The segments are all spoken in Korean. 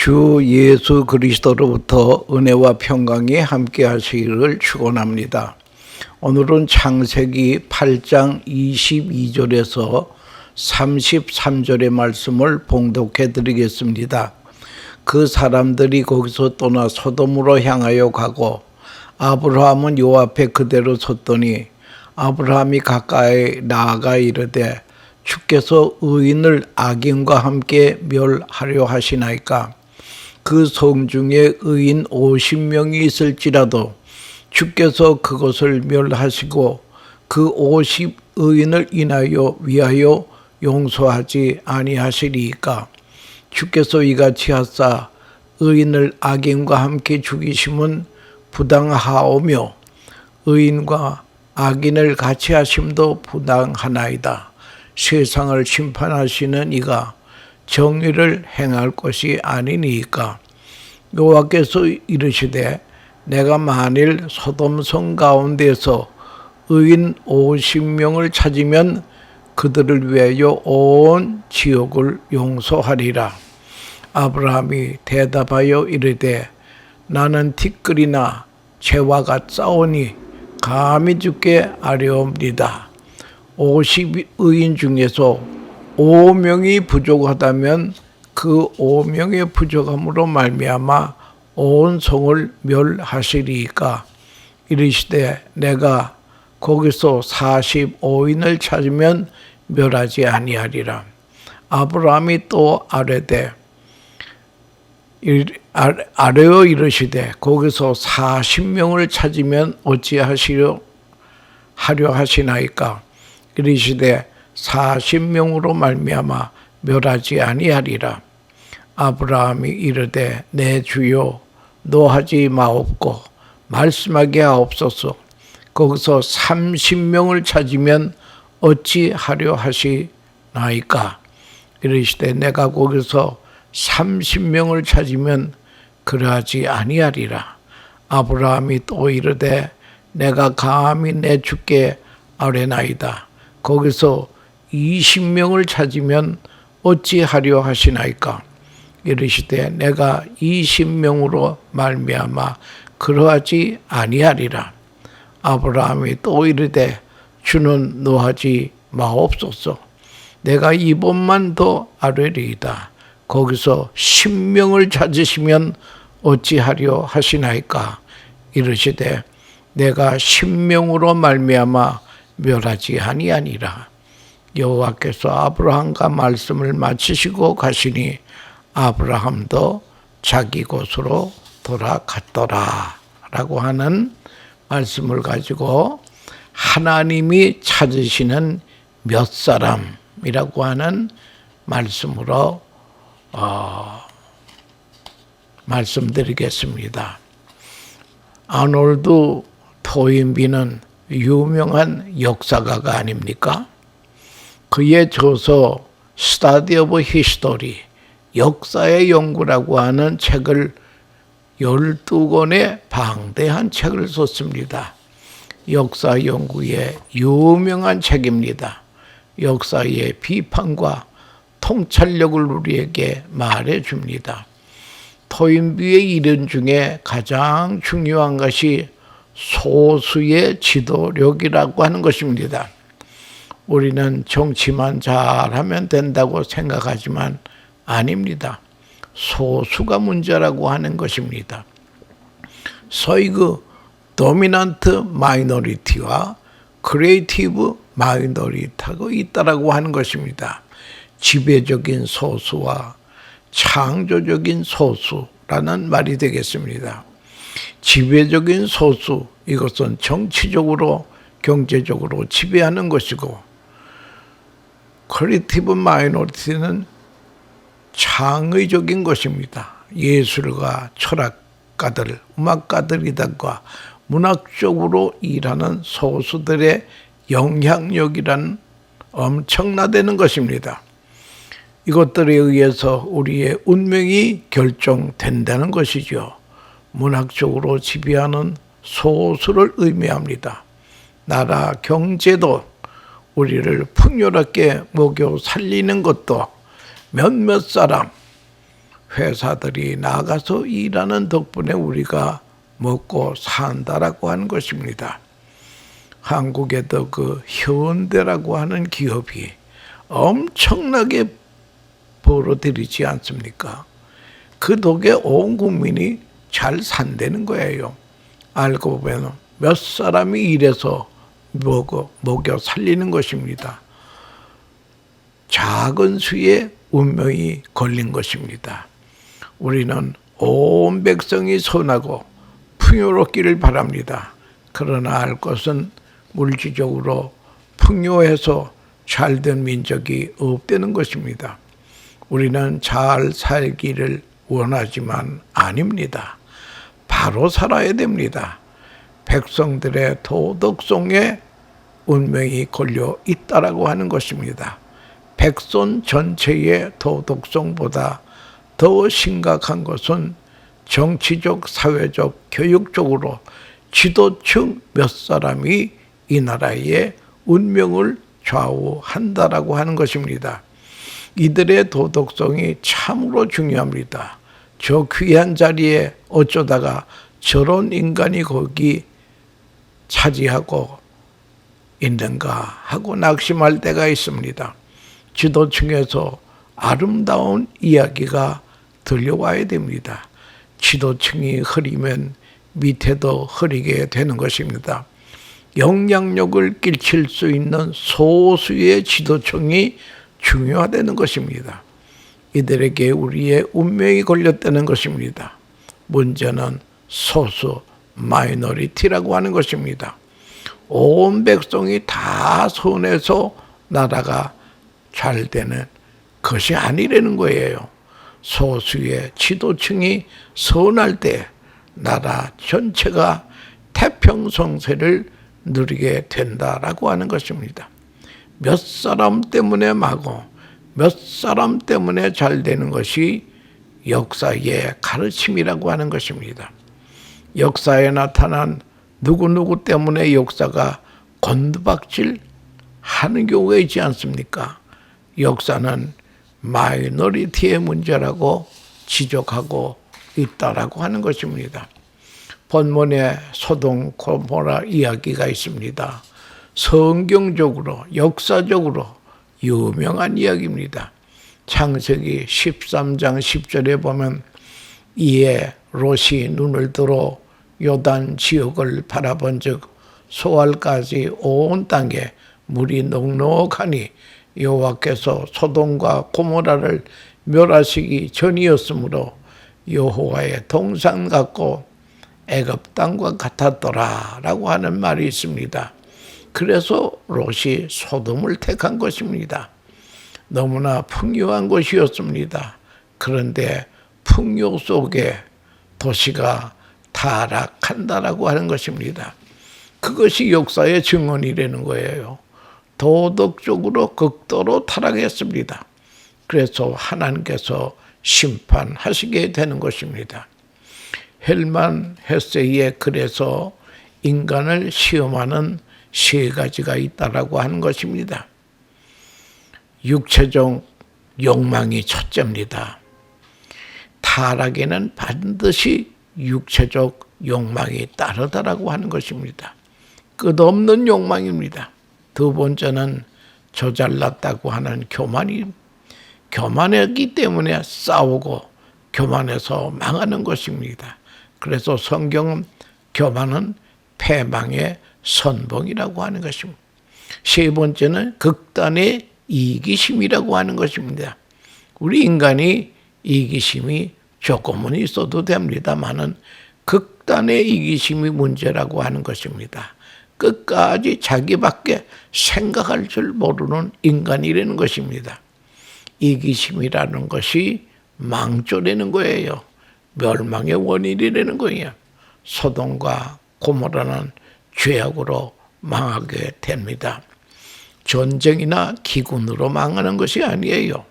주 예수 그리스도로부터 은혜와 평강이 함께 하시기를 축원합니다. 오늘은 창세기 8장 22절에서 33절의 말씀을 봉독해 드리겠습니다. 그 사람들이 거기서 떠나 소돔으로 향하여 가고 아브라함은 요 앞에 그대로 섰더니 아브라함이 가까이 나아가 이르되 주께서 의인을 악인과 함께 멸하려 하시나이까. 그 성 중에 의인 50명이 있을지라도 주께서 그것을 멸하시고 그 50의인을 위하여 용서하지 아니하시리이까. 주께서 이같이 하사 의인을 악인과 함께 죽이심은 부당하오며 의인과 악인을 같이 하심도 부당하나이다. 세상을 심판하시는 이가 정의를 행할 것이 아니니까. 여호와께서 이르시되 내가 만일 소돔성 가운데서 의인 50명을 찾으면 그들을 위하여 온 지옥을 용서하리라. 아브라함이 대답하여 이르되 나는 티끌이나 재와 같사오니 감히 주께 아뢰옵니다. 50의인 중에서 5명이 부족하다면 그 5명의 부족함으로 말미암아 온 성을 멸하시리이까. 이르시되 내가 거기서 45인을 찾으면 멸하지 아니하리라. 아브라함이 또 아뢰어 이르시되 거기서 40명을 찾으면 어찌하시려 하려 하시나이까. 이르시되 40명으로 말미암아 멸하지 아니하리라. 아브라함이 이르되 내 주여 노하지 마옵고 말씀하게 하옵소서. 거기서 30명을 찾으면 어찌하려 하시나이까. 이르시되 내가 거기서 30명을 찾으면 그러하지 아니하리라. 아브라함이 또 이르되 내가 감히 내 주께 아뢰나이다. 거기서 20명을 찾으면 어찌하려 하시나이까. 이르시되 내가 20명으로 말미암아 그러하지 아니하리라. 아브라함이 또 이르되 주는 노하지 마옵소서. 내가 이번만 더 아뢰리이다. 거기서 10명을 찾으시면 어찌하려 하시나이까. 이르시되 내가 10명으로 말미암아 멸하지 아니하니라. 여호와께서 아브라함과 말씀을 마치시고 가시니 아브라함도 자기 곳으로 돌아갔더라 라고 하는 말씀을 가지고 하나님이 찾으시는 몇 사람이라고 하는 말씀으로 말씀드리겠습니다. 아놀드 토인비는 유명한 역사가가 아닙니까? 그의 저서 스타디 오브 히스토리, 역사의 연구라고 하는 책을 12권의 방대한 책을 썼습니다. 역사 연구의 유명한 책입니다. 역사의 비판과 통찰력을 우리에게 말해줍니다. 토인비의 이론 중에 가장 중요한 것이 소수의 지도력이라고 하는 것입니다. 우리는 정치만 잘하면 된다고 생각하지만 아닙니다. 소수가 문제라고 하는 것입니다. 소위 그 도미넌트 마이너리티와 크리에이티브 마이너리티가 있다라고 하는 것입니다. 지배적인 소수와 창조적인 소수라는 말이 되겠습니다. 지배적인 소수, 이것은 정치적으로 경제적으로 지배하는 것이고, 크리에이티브 마이너리티는 창의적인 것입니다. 예술가, 철학가들, 음악가들이다가 문학적으로 일하는 소수들의 영향력이란 엄청나다는 것입니다. 이것들에 의해서 우리의 운명이 결정된다는 것이죠. 문학적으로 지배하는 소수를 의미합니다. 나라 경제도 우리를 풍요롭게 먹여 살리는 것도 몇몇 사람, 회사들이 나가서 일하는 덕분에 우리가 먹고 산다라고 하는 것입니다. 한국에도 그 현대라고 하는 기업이 엄청나게 벌어들이지 않습니까? 그 덕에 온 국민이 잘 산다는 거예요. 알고 보면 몇 사람이 일해서 먹여 살리는 것입니다. 작은 수에 운명이 걸린 것입니다. 우리는 온 백성이 선하고 풍요롭기를 바랍니다. 그러나 알 것은 물질적으로 풍요해서 잘된 민족이 없다는 것입니다. 우리는 잘 살기를 원하지만 아닙니다. 바로 살아야 됩니다. 백성들의 도덕성에 운명이 걸려 있다라고 하는 것입니다. 백성 전체의 도덕성보다 더 심각한 것은 정치적, 사회적, 교육적으로 지도층 몇 사람이 이 나라의 운명을 좌우한다라고 하는 것입니다. 이들의 도덕성이 참으로 중요합니다. 저 귀한 자리에 어쩌다가 저런 인간이 거기 차지하고 있는가 하고 낙심할 때가 있습니다. 지도층에서 아름다운 이야기가 들려와야 됩니다. 지도층이 흐리면 밑에도 흐리게 되는 것입니다. 영향력을 끼칠 수 있는 소수의 지도층이 중요하다는 것입니다. 이들에게 우리의 운명이 걸렸다는 것입니다. 문제는 소수, 마이너리티라고 하는 것입니다. 온 백성이 다 손에서 나라가 잘 되는 것이 아니라는 거예요. 소수의 지도층이 선할 때 나라 전체가 태평성세를 누리게 된다라고 하는 것입니다. 몇 사람 때문에 마고 몇 사람 때문에 잘 되는 것이 역사의 가르침이라고 하는 것입니다. 역사에 나타난 누구누구 때문에 역사가 곤두박질 하는 경우가 있지 않습니까? 역사는 마이너리티의 문제라고 지적하고 있다라고 하는 것입니다. 본문에 소돔 고모라 이야기가 있습니다. 성경적으로 역사적으로 유명한 이야기입니다. 창세기 13장 10절에 보면 이에 롯이 눈을 들어 요단 지역을 바라본 즉 소알까지 온 땅에 물이 넉넉하니 여호와께서 소돔과 고모라를 멸하시기 전이었으므로 여호와의 동산 같고 애굽 땅과 같았더라 라고 하는 말이 있습니다. 그래서 롯이 소돔을 택한 것입니다. 너무나 풍요한 곳이었습니다. 그런데 풍요 속에 도시가 타락한다라고 하는 것입니다. 그것이 역사의 증언이라는 거예요. 도덕적으로 극도로 타락했습니다. 그래서 하나님께서 심판하시게 되는 것입니다. 헬만 헤세의 글에서 인간을 시험하는 세 가지가 있다라고 하는 것입니다. 육체적 욕망이 첫째입니다. 타락에는 반드시 육체적 욕망이 따르다라고 하는 것입니다. 끝없는 욕망입니다. 두 번째는 저잘났다고 하는 교만했기 때문에 싸우고 교만해서 망하는 것입니다. 그래서 성경은 교만은 패망의 선봉이라고 하는 것입니다. 세 번째는 극단의 이기심이라고 하는 것입니다. 우리 인간이 이기심이 조금은 있어도 됩니다만은 극단의 이기심이 문제라고 하는 것입니다. 끝까지 자기밖에 생각할 줄 모르는 인간이라는 것입니다. 이기심이라는 것이 망조라는 거예요. 멸망의 원인이라는 거예요. 소돔과 고모라는 죄악으로 망하게 됩니다. 전쟁이나 기근으로 망하는 것이 아니에요.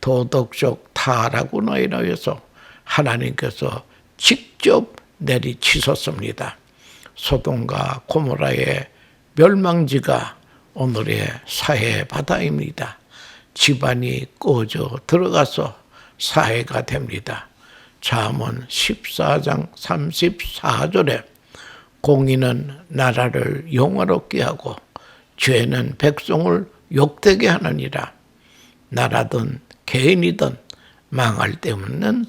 도덕적 타락으로 인하여서 하나님께서 직접 내리치셨습니다. 소돔과 고모라의 멸망지가 오늘의 사해 바다입니다. 집안이 꺼져 들어가서 사해가 됩니다. 잠언 14장 34절에 공의는 나라를 영화롭게 하고 죄는 백성을 욕되게 하느니라. 나라든 개인이든 망할 때는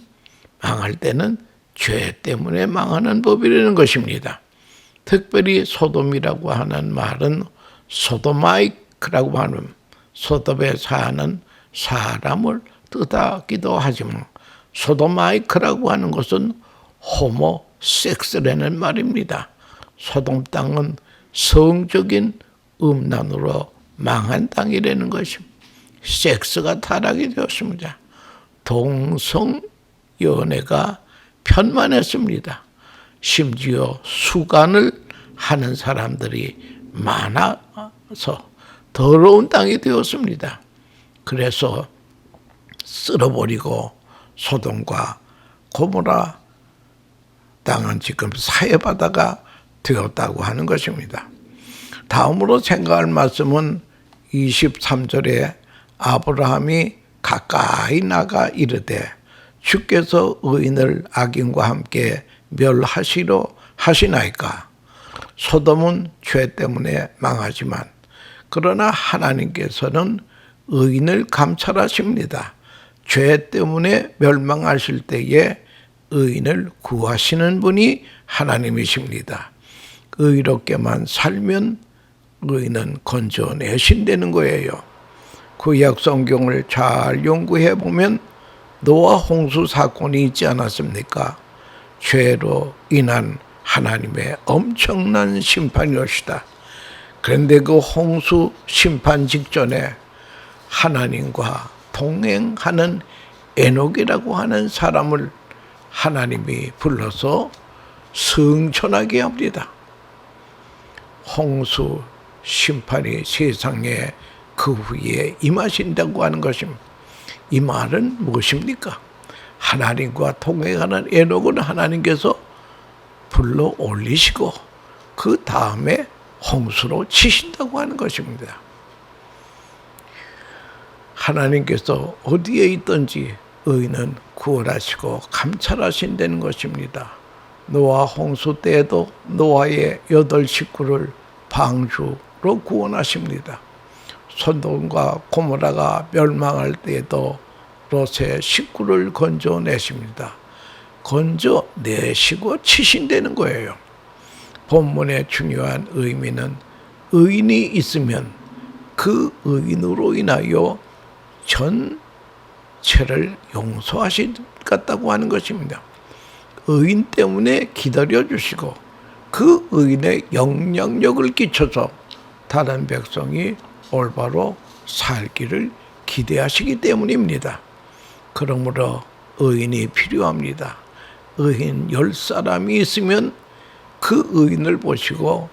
죄 때문에 망하는 법이라는 것입니다. 특별히 소돔이라고 하는 말은 소도마이크라고 하는 소돔에 사는 사람을 뜻하기도 하지만 소도마이크라고 하는 것은 호모섹스라는 말입니다. 소돔 땅은 성적인 음란으로 망한 땅이라는 것입니다. 섹스가 타락이 되었습니다. 동성 연애가 편만했습니다. 심지어 수간을 하는 사람들이 많아서 더러운 땅이 되었습니다. 그래서 쓸어버리고 소돔과 고모라 땅은 지금 사해바다가 되었다고 하는 것입니다. 다음으로 생각할 말씀은 23절에 아브라함이 가까이 나가 이르되 주께서 의인을 악인과 함께 멸하시려 하시나이까. 소돔은 죄 때문에 망하지만 그러나 하나님께서는 의인을 감찰하십니다. 죄 때문에 멸망하실 때에 의인을 구하시는 분이 하나님이십니다. 의롭게만 살면 의인은 건져내신다는 거예요. 구약 성경을 잘 연구해 보면 노아 홍수 사건이 있지 않았습니까? 죄로 인한 하나님의 엄청난 심판이었다. 그런데 그 홍수 심판 직전에 하나님과 동행하는 에녹이라고 하는 사람을 하나님이 불러서 승천하게 합니다. 홍수 심판이 세상에 그 후에 임하신다고 하는 것입니다. 이 말은 무엇입니까? 하나님과 동행하는 에녹은 하나님께서 불러 올리시고 그 다음에 홍수로 치신다고 하는 것입니다. 하나님께서 어디에 있든지 의인은 구원하시고 감찰하신다는 것입니다. 노아 홍수 때에도 노아의 8 식구를 방주로 구원하십니다. 소돔과 고모라가 멸망할 때에도 롯의 식구를 건져내십니다. 건져내시고 치신다는 거예요. 본문의 중요한 의미는 의인이 있으면 그 의인으로 인하여 전체를 용서하시겠다고 하는 것입니다. 의인 때문에 기다려주시고 그 의인의 영향력을 끼쳐서 다른 백성이 올바로 살기를 기대하시기 때문입니다. 그러므로 의인이 필요합니다. 의인 10사람이 있으면 그 의인을 보시고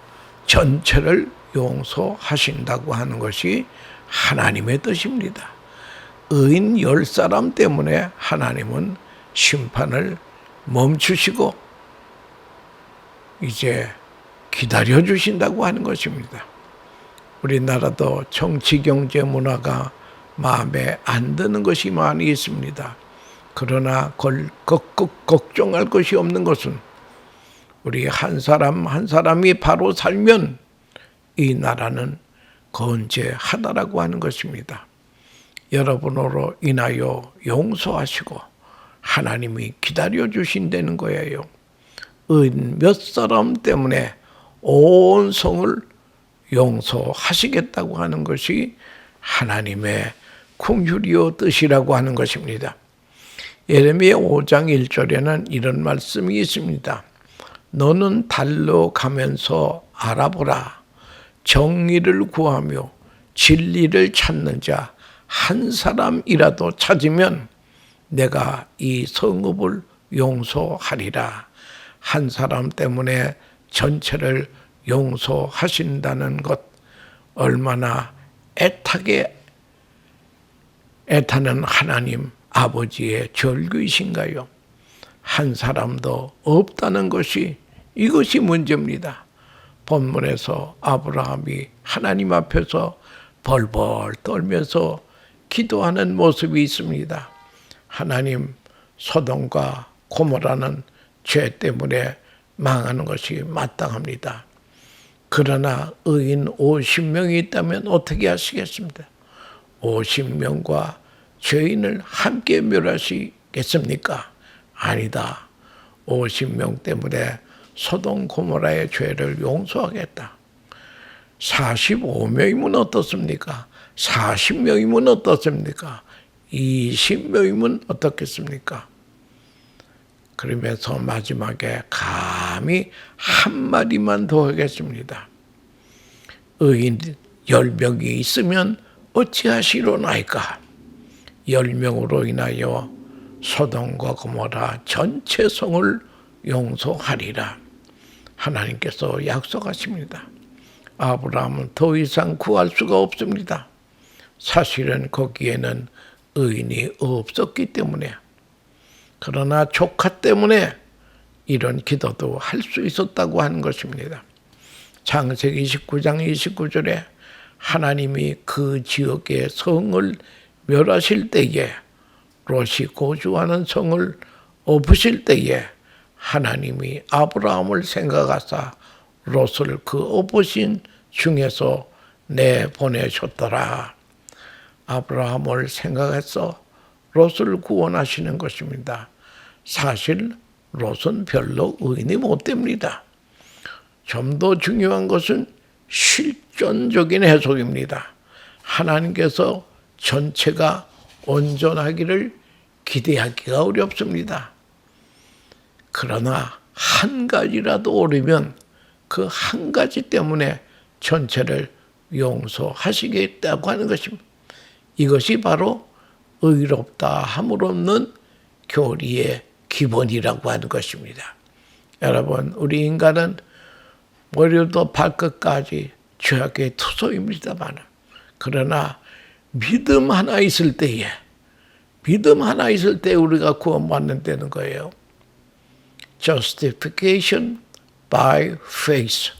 전체를 용서하신다고 하는 것이 하나님의 뜻입니다. 의인 10사람 때문에 하나님은 심판을 멈추시고 이제 기다려주신다고 하는 것입니다. 우리나라도 정치, 경제, 문화가 마음에 안 드는 것이 많이 있습니다. 그러나 걱정할 것이 없는 것은 우리 한 사람 한 사람이 바로 살면 이 나라는 건재하다라고 하는 것입니다. 여러분으로 인하여 용서하시고 하나님이 기다려주신다는 거예요. 의인 몇 사람 때문에 온 성을 용서하시겠다고 하는 것이 하나님의 긍휼이요 뜻이라고 하는 것입니다. 예레미야 5장 1절에는 이런 말씀이 있습니다. 너는 달러 가면서 알아보라. 정의를 구하며 진리를 찾는 자 한 사람이라도 찾으면 내가 이 성읍을 용서하리라. 한 사람 때문에 전체를 용서하신다는 것 얼마나 애타는 하나님 아버지의 절규이신가요? 한 사람도 없다는 것이 이것이 문제입니다. 본문에서 아브라함이 하나님 앞에서 벌벌 떨면서 기도하는 모습이 있습니다. 하나님, 소돔과 고모라는 죄 때문에 망하는 것이 마땅합니다. 그러나 의인 50명이 있다면 어떻게 하시겠습니까? 50명과 죄인을 함께 멸하시겠습니까? 아니다. 50명 때문에 소돔 고모라의 죄를 용서하겠다. 45명이면 어떻습니까? 40명이면 어떻습니까? 20명이면 어떻겠습니까? 그러면서 마지막에 감히 한마디만 더 하겠습니다. 의인 10명이 있으면 어찌하시로나이까? 10명으로 인하여 소돔과 고모라 전체 성을 용서하리라. 하나님께서 약속하십니다. 아브라함은 더 이상 구할 수가 없습니다. 사실은 거기에는 의인이 없었기 때문에, 그러나 조카 때문에 이런 기도도 할 수 있었다고 하는 것입니다. 창세기 29장 29절에 하나님이 그 지역의 성을 멸하실 때에, 롯이 거주하는 성을 엎으실 때에 하나님이 아브라함을 생각하사 롯을 그 엎으신 중에서 내보내셨더라. 아브라함을 생각해서 롯을 구원하시는 것입니다. 사실 롯은 별로 의인이 못 됩니다. 좀 더 중요한 것은 실존적인 해석입니다. 하나님께서 전체가 온전하기를 기대하기가 어렵습니다. 그러나 한 가지라도 오르면 그 한 가지 때문에 전체를 용서하시겠다고 하는 것입니다. 이것이 바로 의롭다 함을 없는 교리의 기본이라고 하는 것입니다. 여러분, 우리 인간은 머리부터 발끝까지 죄악의 투소입니다만, 그러나 믿음 하나 있을 때에 우리가 구원받는다는 거예요. Justification by faith.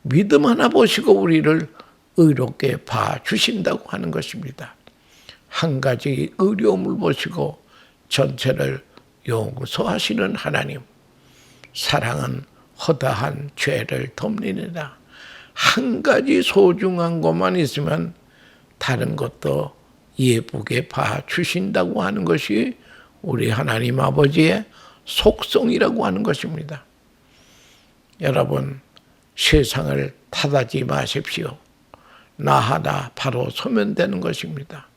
믿음 하나 보시고 우리를 의롭게 봐주신다고 하는 것입니다. 한 가지 의로움을 보시고 전체를 용서하시는 하나님. 사랑은 허다한 죄를 덮느니라. 한 가지 소중한 것만 있으면 다른 것도 예쁘게 봐주신다고 하는 것이 우리 하나님 아버지의 속성이라고 하는 것입니다. 여러분, 세상을 탓하지 마십시오. 나 하나 바로 서면 되는 것입니다.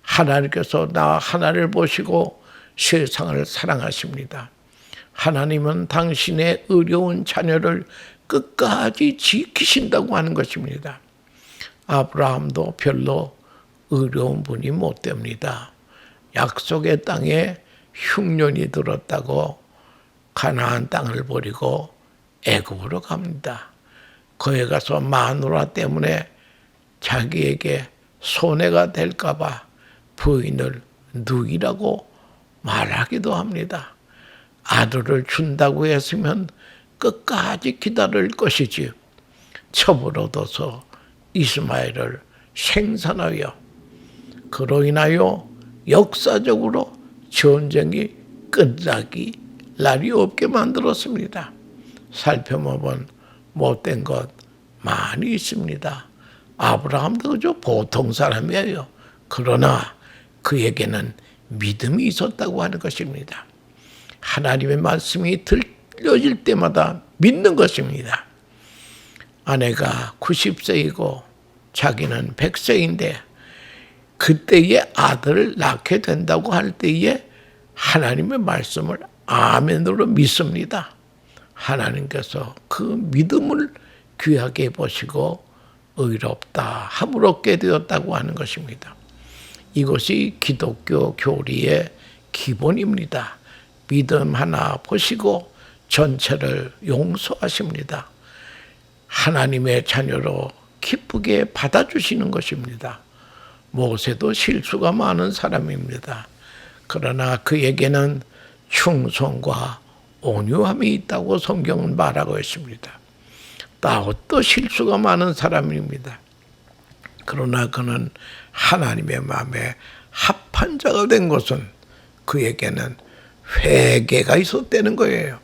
하나님께서 나 하나를 보시고 세상을 사랑하십니다. 하나님은 당신의 의로운 자녀를 끝까지 지키신다고 하는 것입니다. 아브라함도 별로 의로운 분이 못 됩니다. 약속의 땅에 흉년이 들었다고 가나안 땅을 버리고 애굽으로 갑니다. 거기 가서 마누라 때문에 자기에게 손해가 될까 봐 부인을 누이라고 말하기도 합니다. 아들을 준다고 했으면 끝까지 기다릴 것이지, 첩을 얻어서 이스마엘을 생산하여 그로 인하여 역사적으로 전쟁이 끝나기 날이 없게 만들었습니다. 살펴보면 못된 것 많이 있습니다. 아브라함도 그저 보통 사람이에요. 그러나 그에게는 믿음이 있었다고 하는 것입니다. 하나님의 말씀이 들려질 때마다 믿는 것입니다. 아내가 90세이고 자기는 100세인데 그때에 아들을 낳게 된다고 할 때에 하나님의 말씀을 아멘으로 믿습니다. 하나님께서 그 믿음을 귀하게 보시고 의롭다 함을 얻게 되었다고 하는 것입니다. 이것이 기독교 교리의 기본입니다. 믿음 하나 보시고 전체를 용서하십니다. 하나님의 자녀로 기쁘게 받아주시는 것입니다. 모세도 실수가 많은 사람입니다. 그러나 그에게는 충성과 온유함이 있다고 성경은 말하고 있습니다. 다윗도 실수가 많은 사람입니다. 그러나 그는 하나님의 마음에 합한 자가 된 것은 그에게는 회개가 있었다는 거예요.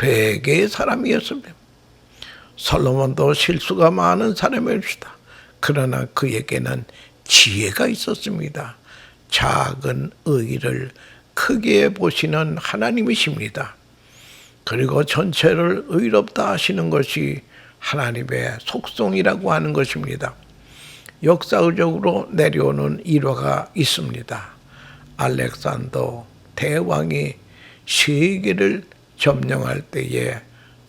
회개의 사람이었습니다. 솔로몬도 실수가 많은 사람이었습니다. 그러나 그에게는 지혜가 있었습니다. 작은 의를 크게 보시는 하나님이십니다. 그리고 전체를 의롭다 하시는 것이 하나님의 속성이라고 하는 것입니다. 역사적으로 내려오는 일화가 있습니다. 알렉산더 대왕이 세계를 점령할 때에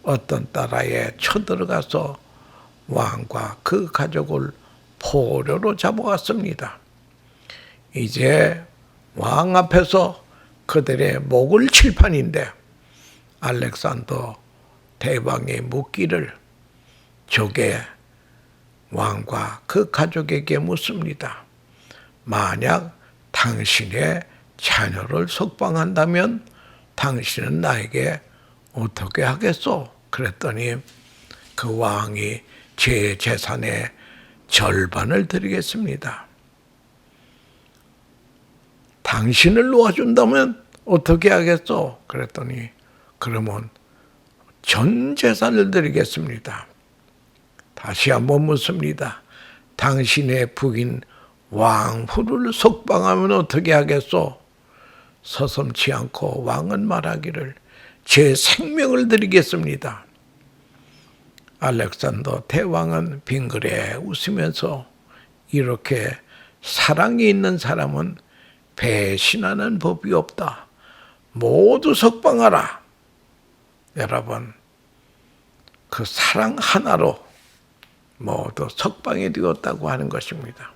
어떤 나라에 쳐들어가서 왕과 그 가족을 포로로 잡아왔습니다. 이제 왕 앞에서 그들의 목을 칠 판인데 알렉산더 대왕이 묻기를 저게 왕과 그 가족에게 묻습니다. 만약 당신의 자녀를 석방한다면 당신은 나에게 어떻게 하겠소? 그랬더니 그 왕이 제 재산의 절반을 드리겠습니다. 당신을 놓아준다면 어떻게 하겠소? 그랬더니 그러면 전 재산을 드리겠습니다. 다시 한번 묻습니다. 당신의 부인 왕후를 석방하면 어떻게 하겠소? 서슴지 않고 왕은 말하기를 제 생명을 드리겠습니다. 알렉산더 대왕은 빙그레 웃으면서 이렇게 사랑이 있는 사람은 배신하는 법이 없다. 모두 석방하라. 여러분, 그 사랑 하나로 모두 석방이 되었다고 하는 것입니다.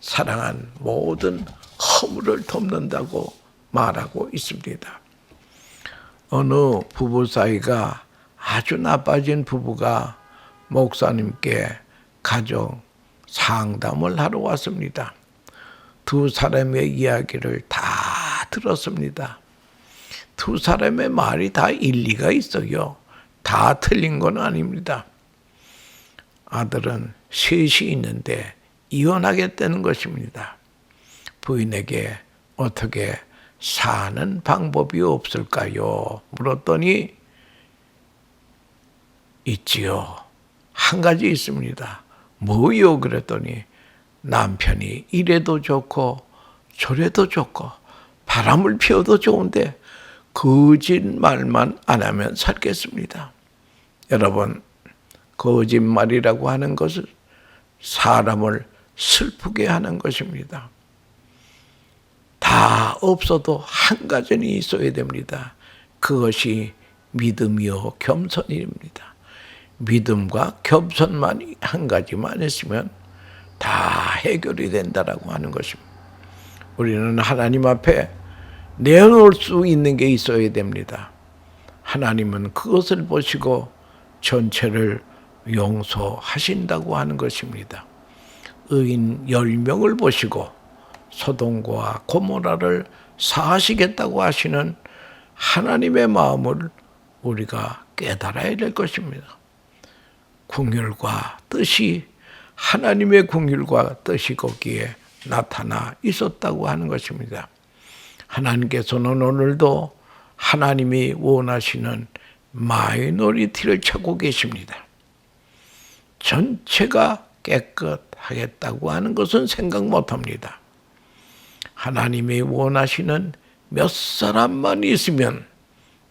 사랑한 모든 허물을 덮는다고 말하고 있습니다. 어느 부부 사이가 아주 나빠진 부부가 목사님께 가정 상담을 하러 왔습니다. 두 사람의 이야기를 다 들었습니다. 두 사람의 말이 다 일리가 있어요. 다 틀린 건 아닙니다. 아들은 셋이 있는데 이혼하겠다는 것입니다. 부인에게 어떻게 사는 방법이 없을까요? 물었더니 있지요. 한 가지 있습니다. 뭐요? 그랬더니 남편이 이래도 좋고 저래도 좋고 바람을 피워도 좋은데 거짓말만 안 하면 살겠습니다. 여러분, 거짓말이라고 하는 것은 사람을 슬프게 하는 것입니다. 다 없어도 한 가지는 있어야 됩니다. 그것이 믿음이요 겸손입니다. 믿음과 겸손만 한 가지만 있으면 다 해결이 된다라고 하는 것입니다. 우리는 하나님 앞에 내어놓을 수 있는 게 있어야 됩니다. 하나님은 그것을 보시고 전체를 용서하신다고 하는 것입니다. 의인 10명을 보시고 소돔과 고모라를 사하시겠다고 하시는 하나님의 마음을 우리가 깨달아야 될 것입니다. 긍휼과 뜻이 하나님의 긍휼과 뜻이 거기에 나타나 있었다고 하는 것입니다. 하나님께서는 오늘도 하나님이 원하시는 마이너리티를 찾고 계십니다. 전체가 깨끗하겠다고 하는 것은 생각 못합니다. 하나님이 원하시는 몇 사람만 있으면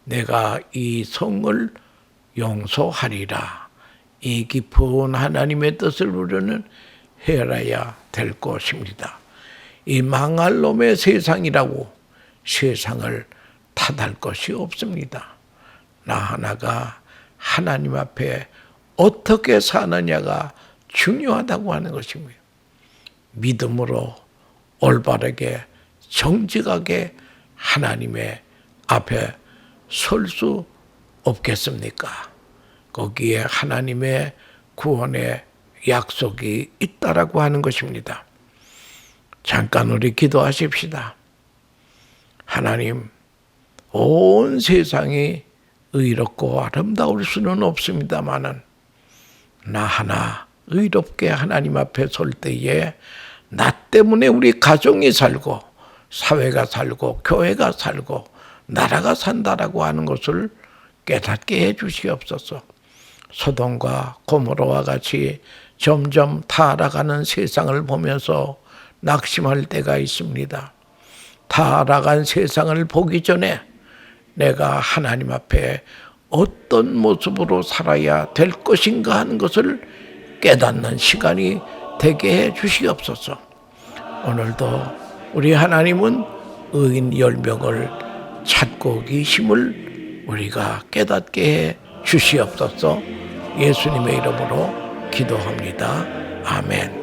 내가 이 성을 용서하리라. 이 깊은 하나님의 뜻을 우리는 헤아려야 될 것입니다. 이 망할 놈의 세상이라고 세상을 탓할 것이 없습니다. 나 하나가 하나님 앞에 어떻게 사느냐가 중요하다고 하는 것입니다. 믿음으로 올바르게 정직하게 하나님의 앞에 설 수 없겠습니까? 거기에 하나님의 구원의 약속이 있다라고 하는 것입니다. 잠깐 우리 기도하십시다. 하나님, 온 세상이 의롭고 아름다울 수는 없습니다마는 나 하나 의롭게 하나님 앞에 설 때에 나 때문에 우리 가정이 살고 사회가 살고 교회가 살고 나라가 산다라고 하는 것을 깨닫게 해 주시옵소서. 소돔과 고모라와 같이 점점 타락하는 세상을 보면서 낙심할 때가 있습니다. 타락한 세상을 보기 전에 내가 하나님 앞에 어떤 모습으로 살아야 될 것인가 하는 것을 깨닫는 시간이 되게 해 주시옵소서. 오늘도 우리 하나님은 의인 10명을 찾고 계심을 우리가 깨닫게 해 주시옵소서. 예수님의 이름으로 기도합니다. 아멘.